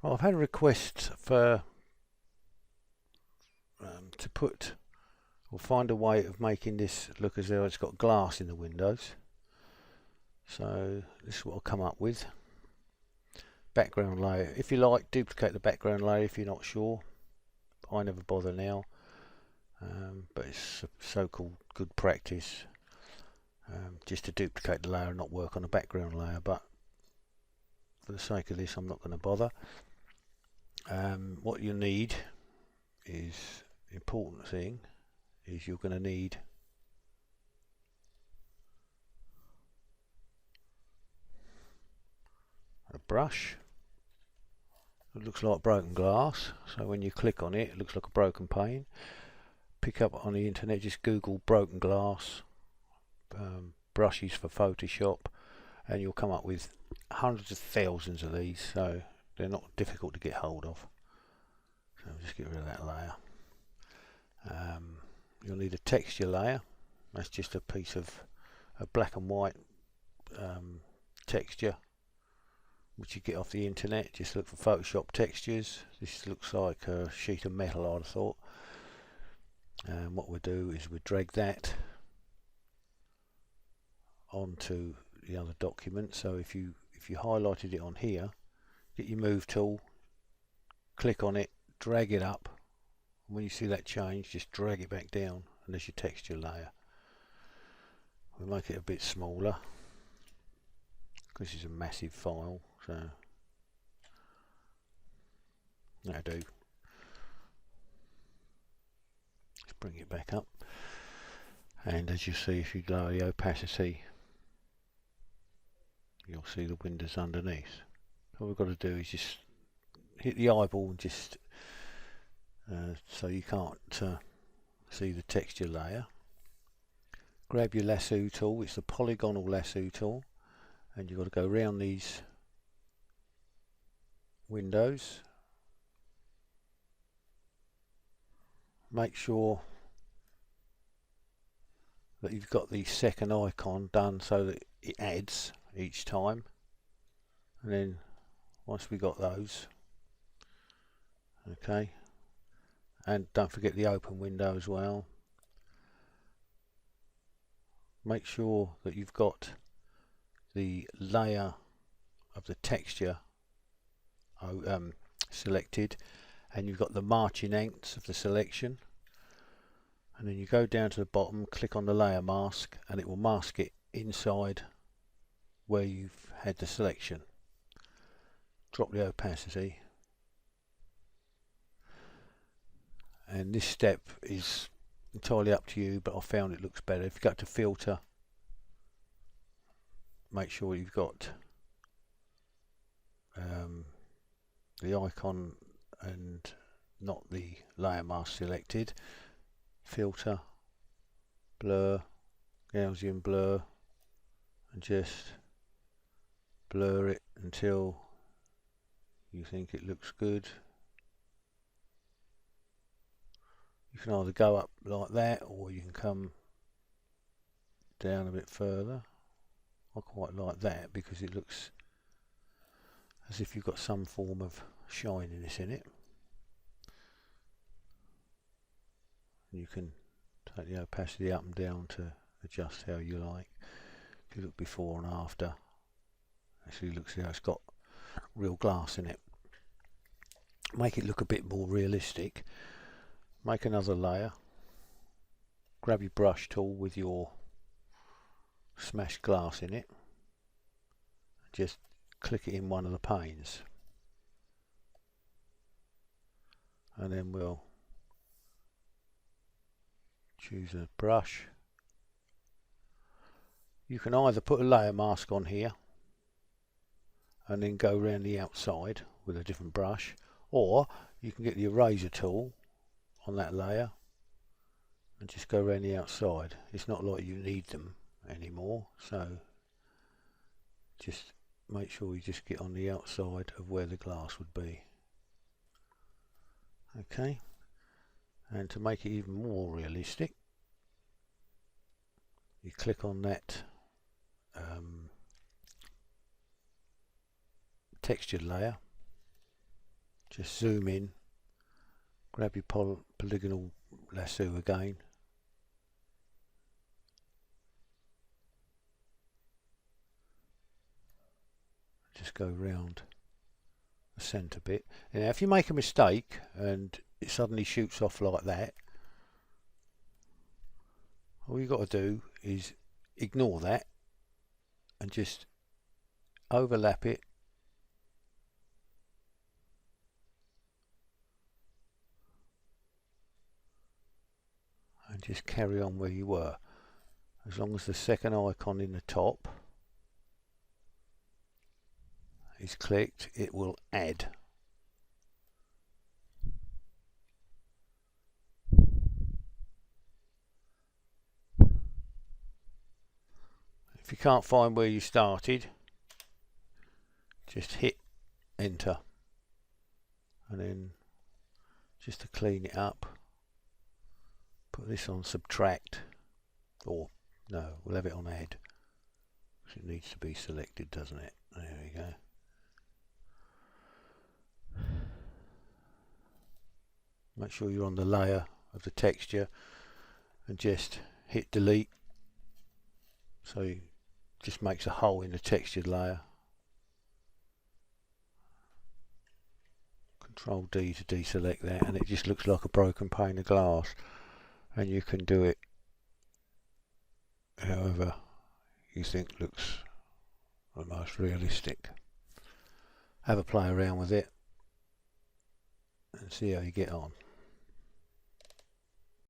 Well, I've had a request for to put or find a way of making this look as though it's got glass in the windows. So this is what I'll come up with. Background layer. If you like, duplicate the background layer if you're not sure. I never bother now, but it's so-called good practice just to duplicate the layer and not work on the background layer. But for the sake of this, I'm not going to bother. What you need is, important thing is, you're going to need a brush. It looks like broken glass, so when you click on it, it looks like a broken pane. Pick up on the internet, just Google broken glass brushes for Photoshop, and you'll come up with hundreds of thousands of these, so they're not difficult to get hold of. So I'll just get rid of that layer. You'll need a texture layer. That's just a piece of a black and white texture which you get off the internet. Just look for Photoshop textures. This looks like a sheet of metal, I'd have thought. And what we'll do is we'll drag that onto the other document. So if you highlighted it on here, get your move tool, click on it, drag it up. When you see that change, just drag it back down, and there's your texture layer. We'll make it a bit smaller because it's a massive file, so that'll do. Let's bring it back up, and as you see, if you lower the opacity, you'll see the windows underneath. All we've got to do is just hit the eyeball and just so you can't see the texture layer. Grab your lasso tool, it's the polygonal lasso tool, and you've got to go around these windows. Make sure that you've got the second icon done so that it adds each time, and then once we got those, okay, and don't forget the open window as well. Make sure that you've got the layer of the texture selected, and you've got the marching ants of the selection, and then you go down to the bottom, click on the layer mask, and it will mask it inside where you've had the selection. Drop the opacity, and this step is entirely up to you, but I found it looks better. If you go to filter, make sure you've got the icon and not the layer mask selected. Filter, blur, Gaussian blur, and just blur it until you think it looks good. You can either go up like that, or you can come down a bit further. I quite like that because it looks as if you've got some form of shininess in it. You can take the opacity up and down to adjust how you like. If you look before and after, actually looks like it's got real glass in it. Make it look a bit more realistic. Make another layer. Grab your brush tool with your smashed glass in it. Just click it in one of the panes, and then we'll choose a brush. You can either put a layer mask on here and then go around the outside with a different brush, or you can get the eraser tool on that layer and just go around the outside. It's not like you need them anymore, so just make sure you just get on the outside of where the glass would be. Okay, and to make it even more realistic, you click on that textured layer, just zoom in, grab your polygonal lasso again, just go round the centre bit. And now if you make a mistake and it suddenly shoots off like that, all you've got to do is ignore that and just overlap it and just carry on where you were. As long as the second icon in the top is clicked, it will add. If you can't find where you started, just hit enter, and then just to clean it up, put this on subtract, or no, we'll have it on add, because it needs to be selected, doesn't it? There we go. Make sure you're on the layer of the texture and just hit delete, so it just makes a hole in the textured layer. Control D to deselect that, and it just looks like a broken pane of glass. And you can do it however you think looks the most realistic. Have a play around with it and see how you get on.